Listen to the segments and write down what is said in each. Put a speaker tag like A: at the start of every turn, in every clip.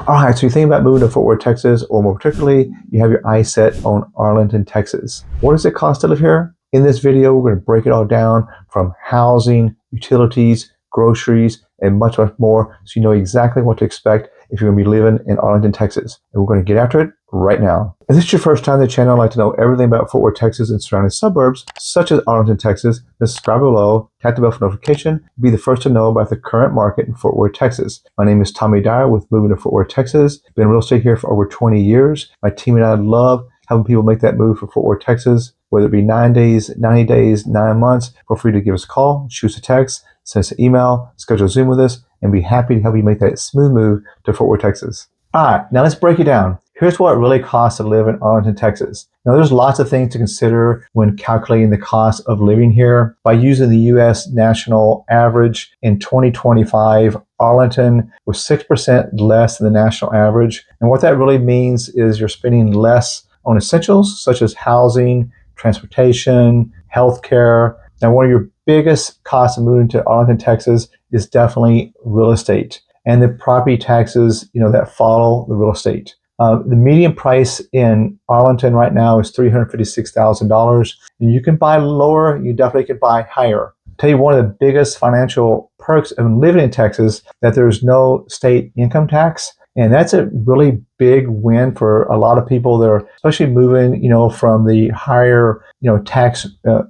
A: All right, so you think about moving to Fort Worth, Texas, or more particularly, you have your eyes set on Arlington, Texas. What does it cost to live here? In this video, we're going to break it all down from housing, utilities, groceries, and much, much more, so you know exactly what to expect if you're going to be living in Arlington, Texas. And we're going to get after it right now. If this is your first time on the channel, I'd like to know everything about Fort Worth, Texas and surrounding suburbs, such as Arlington, Texas, then subscribe below, tap the bell for notification, and be the first to know about the current market in Fort Worth, Texas. My name is Tommy Dyer with Moving to Fort Worth, Texas. Been in real estate here for over 20 years. My team and I love helping people make that move for Fort Worth, Texas, whether it be 9 days, 90 days, 9 months. Feel free to give us a call, shoot us a text, send us an email, schedule a Zoom with us, and be happy to help you make that smooth move to Fort Worth, Texas. All right, now let's break it down. Here's what it really costs to live in Arlington, Texas. Now, there's lots of things to consider when calculating the cost of living here. By using the U.S. national average in 2025, Arlington was 6% less than the national average. And what that really means is you're spending less on essentials such as housing, transportation, healthcare. Now, one of your biggest costs of moving to Arlington, Texas is definitely real estate and the property taxes, that follow the real estate. The median price in Arlington right now is $356,000. You can buy lower, you definitely can buy higher. I'll tell you one of the biggest financial perks of living in Texas, that there's no state income tax. And that's a really big win for a lot of people that are especially moving, from the higher, tax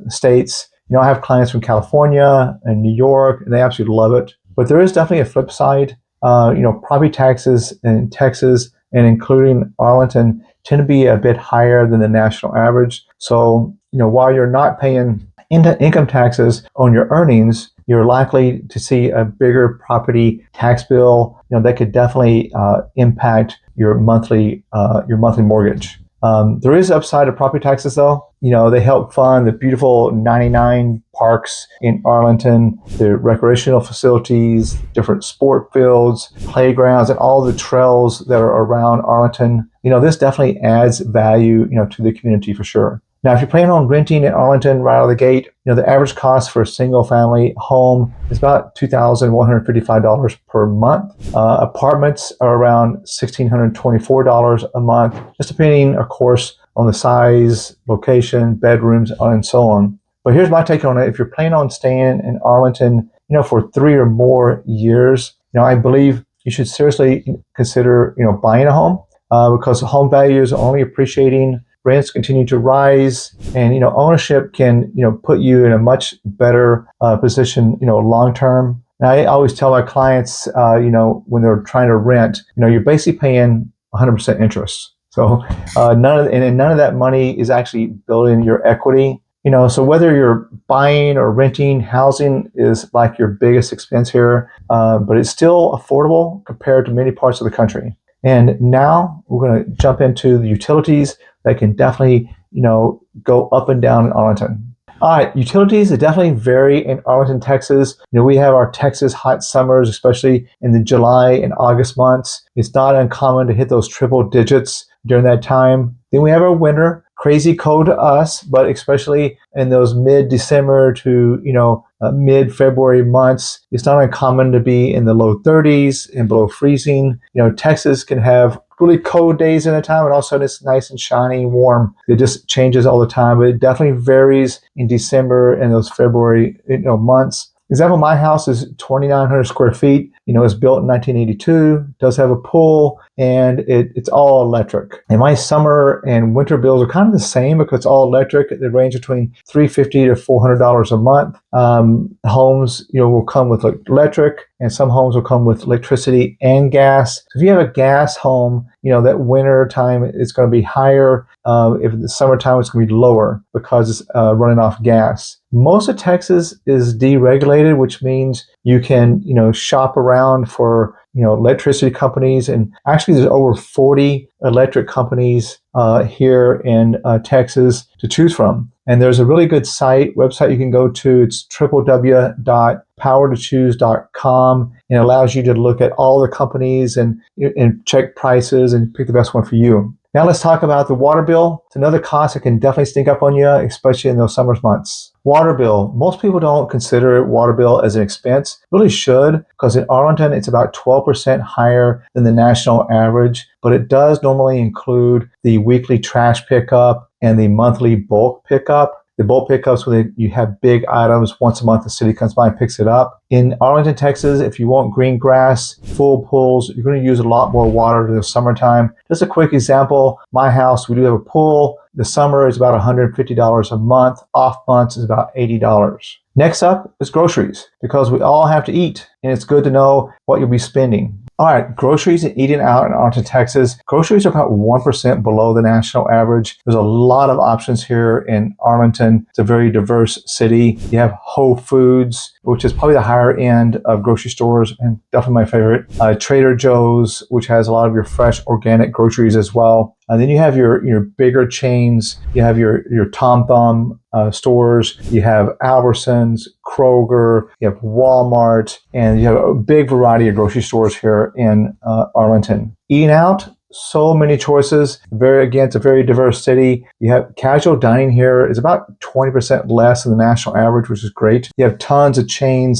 A: states. I have clients from California and New York, and they absolutely love it. But there is definitely a flip side. Property taxes in Texas and including Arlington tend to be a bit higher than the national average. So, while you're not paying income taxes on your earnings, you're likely to see a bigger property tax bill, that could definitely impact your monthly mortgage. There is upside of property taxes though. They help fund the beautiful 99 parks in Arlington, the recreational facilities, different sport fields, playgrounds, and all the trails that are around Arlington. This definitely adds value, to the community for sure. Now, if you're planning on renting in Arlington right out of the gate, the average cost for a single family home is about $2,155 per month. Apartments are around $1,624 a month, just depending, of course, on the size, location, bedrooms, and so on. But here's my take on it. If you're planning on staying in Arlington, for 3 or more years, I believe you should seriously consider, buying a home because home values are only appreciating. Rents continue to rise, and ownership can put you in a much better position long term. And I always tell my clients when they're trying to rent, you're basically paying 100% interest. So none of that money is actually building your equity. So whether you're buying or renting, housing is like your biggest expense here, but it's still affordable compared to many parts of the country. And now we're going to jump into the utilities that can definitely, go up and down in Arlington. All right, utilities definitely vary in Arlington, Texas. We have our Texas hot summers, especially in the July and August months. It's not uncommon to hit those triple digits during that time. Then we have our winter, crazy cold to us, but especially in those mid-December to, mid-February months, it's not uncommon to be in the low 30s and below freezing. Texas can have really cold days in a time, and all of a sudden it's nice and shiny, warm. It just changes all the time, but it definitely varies in December and those February, months. Example, my house is 2,900 square feet. It's built in 1982, does have a pool, and it's all electric. And my summer and winter bills are kind of the same because it's all electric. They range between $350 to $400 a month. Homes, will come with electric, and some homes will come with electricity and gas. So if you have a gas home, that winter time it's going to be higher. If the summertime it's going to be lower because it's running off gas. Most of Texas is deregulated, which means you can, shop around for, electricity companies. And actually there's over 40 electric companies here in Texas to choose from. And there's a really good website you can go to. It's www.powertochoose.com, and it allows you to look at all the companies and check prices and pick the best one for you. Now let's talk about the water bill. It's another cost that can definitely sneak up on you, especially in those summer months. Water bill. Most people don't consider water bill as an expense. Really should, because in Arlington, it's about 12% higher than the national average, but it does normally include the weekly trash pickup and the monthly bulk pickup. The bulk pickups where you have big items. Once a month, the city comes by and picks it up. In Arlington, Texas, if you want green grass, full pools, you're going to use a lot more water in the summertime. Just a quick example, my house, we do have a pool. The summer is about $150 a month. Off months is about $80. Next up is groceries, because we all have to eat, and it's good to know what you'll be spending. All right, groceries and eating out in Arlington, Texas. Groceries are about 1% below the national average. There's a lot of options here in Arlington. It's a very diverse city. You have Whole Foods, which is probably the higher end of grocery stores and definitely my favorite. Trader Joe's, which has a lot of your fresh organic groceries as well. And then you have your bigger chains. You have your Tom Thumb stores. You have Albertsons, Kroger, you have Walmart, and you have a big variety of grocery stores here in Arlington. Eating out, so many choices. It's a very diverse city. You have casual dining here is about 20% less than the national average, which is great. You have tons of chain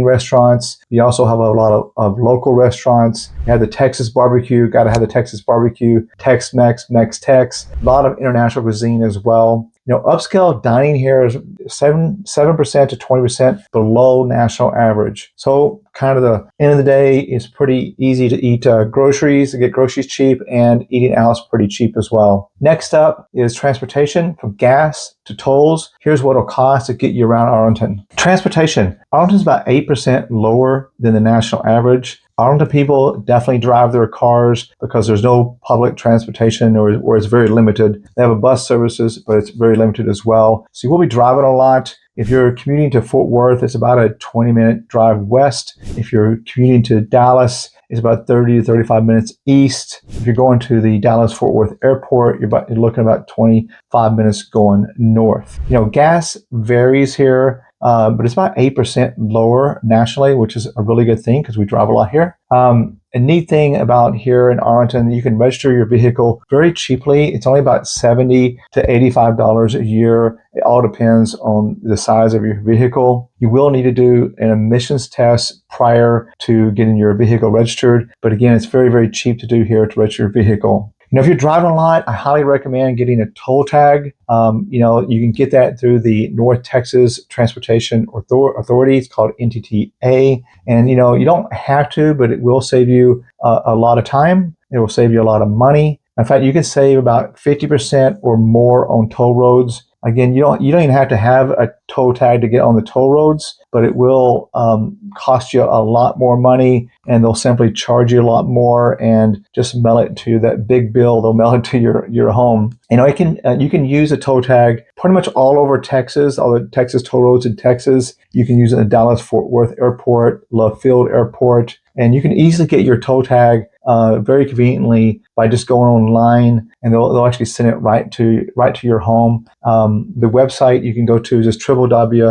A: restaurants. You also have a lot of local restaurants. You have the Texas barbecue. Got to have the Texas barbecue. Tex-Mex, Mex-Tex. A lot of international cuisine as well. Upscale dining here is 7% to 20% below national average. So kind of the end of the day, it's pretty easy to eat groceries, to get groceries cheap, and eating out is pretty cheap as well. Next up is transportation, from gas to tolls. Here's what it'll cost to get you around Arlington. Transportation. Arlington's about 8% lower than the national average. Arlington people definitely drive their cars because there's no public transportation or it's very limited. They have a bus services, but it's very limited as well. So you will be driving a lot. If you're commuting to Fort Worth, it's about a 20-minute drive west. If you're commuting to Dallas, it's about 30 to 35 minutes east. If you're going to the Dallas-Fort Worth airport, you're looking about 25 minutes going north. Gas varies here. But it's about 8% lower nationally, which is a really good thing because we drive a lot here. A neat thing about here in Arlington, you can register your vehicle very cheaply. It's only about $70 to $85 a year. It all depends on the size of your vehicle. You will need to do an emissions test prior to getting your vehicle registered. But again, it's very, very cheap to do here to register your vehicle. If you're driving a lot, I highly recommend getting a toll tag. You can get that through the North Texas Transportation Authority. It's called NTTA. And, you don't have to, but it will save you a lot of time. It will save you a lot of money. In fact, you can save about 50% or more on toll roads. Again, you don't even have to have a toll tag to get on the toll roads, but it will cost you a lot more money, and they'll simply charge you a lot more and just mail it to that big bill. They'll mail it to your home. You can use a toll tag pretty much all over Texas, all the Texas toll roads in Texas. You can use it at Dallas-Fort Worth Airport, Love Field Airport, and you can easily get your toll tag very conveniently by just going online, and they'll actually send it right to your home. The website you can go to is just www.ntta.org,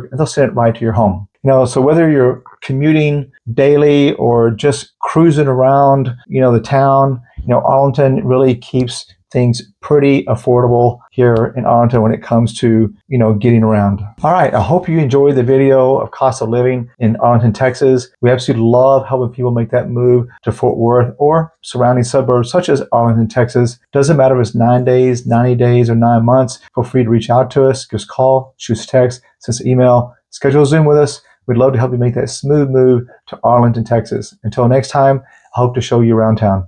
A: and they'll send it right to your home. So whether you're commuting daily or just cruising around, the town, Arlington really keeps things pretty affordable here in Arlington when it comes to, getting around. All right, I hope you enjoyed the video of cost of living in Arlington, Texas. We absolutely love helping people make that move to Fort Worth or surrounding suburbs such as Arlington, Texas. Doesn't matter if it's 9 days, 90 days, or 9 months. Feel free to reach out to us. Give us a call, shoot us a text, send us an email, schedule a Zoom with us. We'd love to help you make that smooth move to Arlington, Texas. Until next time, I hope to show you around town.